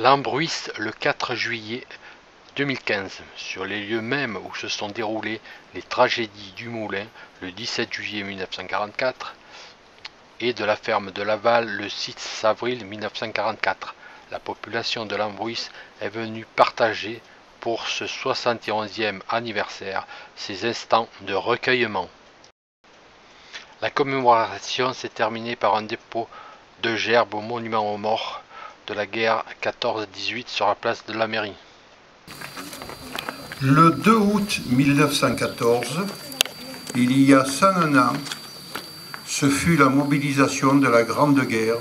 L'Ambruisse le 4 juillet 2015, sur les lieux mêmes où se sont déroulées les tragédies du Moulin le 17 juillet 1944 et de la ferme de Laval le 6 avril 1944. La population de l'Ambruisse est venue partager pour ce 71e anniversaire ces instants de recueillement. La commémoration s'est terminée par un dépôt de gerbes au monument aux morts de la guerre 14-18 sur la place de la mairie. Le 2 août 1914, il y a 101 ans, ce fut la mobilisation de la Grande Guerre,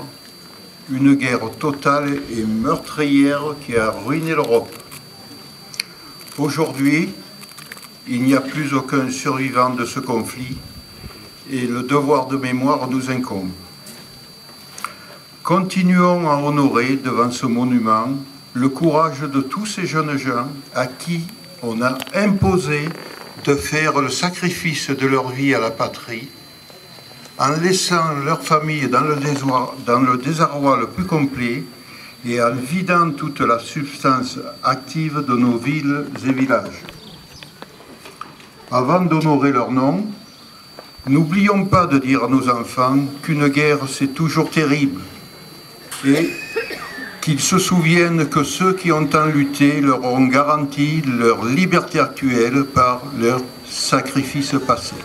une guerre totale et meurtrière qui a ruiné l'Europe. Aujourd'hui, il n'y a plus aucun survivant de ce conflit et le devoir de mémoire nous incombe. Continuons à honorer devant ce monument le courage de tous ces jeunes gens à qui on a imposé de faire le sacrifice de leur vie à la patrie, en laissant leur famille dans le désarroi le plus complet et en vidant toute la substance active de nos villes et villages. Avant d'honorer leur nom, n'oublions pas de dire à nos enfants qu'une guerre c'est toujours terrible et qu'ils se souviennent que ceux qui ont tant lutté leur ont garanti leur liberté actuelle par leur sacrifice passé.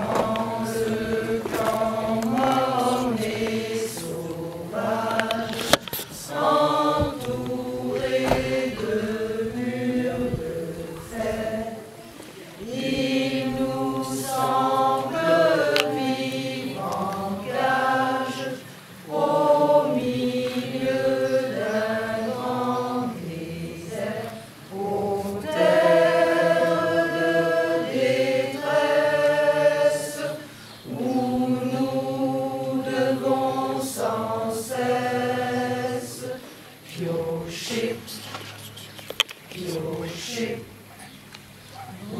Dans le camp morne et sauvage, entouré de murs de fer, il nous semble vivre en cage au milieu d'un grand désert, aux terres de détresse, où nous devons sans cesse piocher, piocher,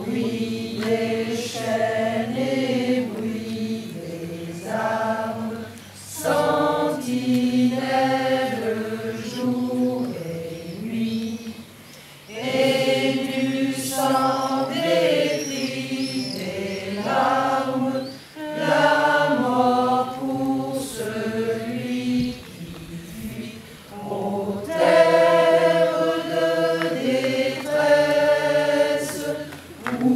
oui les chaînes et oui les armes, sentinelles jour et nuit, et du sang des cris, des larmes, la mort pour celui qui fuit aux terres de détresse, où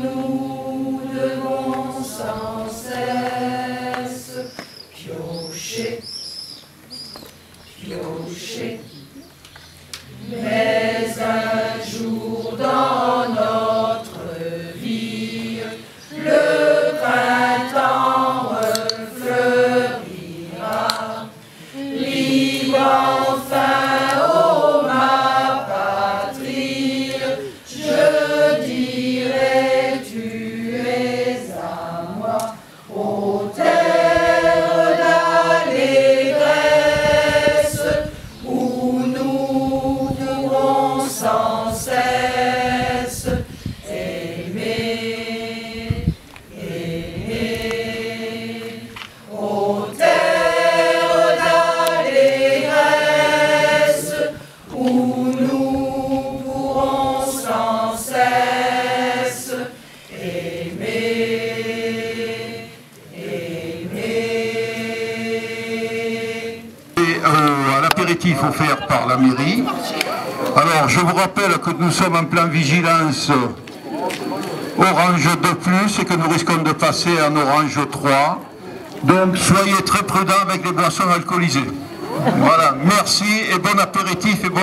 nous devons sans cesse piocher, piocher. Mais un jour dans notre vie, le printemps refleurira, libre enfin, ô ma patrie, je dirai tu es à moi, ô terre d'allégresse, où nous pourrons sans cesse aimer, aimer, ô terre d'allégresse, où nous pourrons sans cesse aimer, aimer. À l'apéritif offert par la mairie. Alors je vous rappelle que nous sommes en plein vigilance orange 2+, et que nous risquons de passer en orange 3. Donc soyez très prudents avec les boissons alcoolisées. Voilà, merci et bon apéritif et bon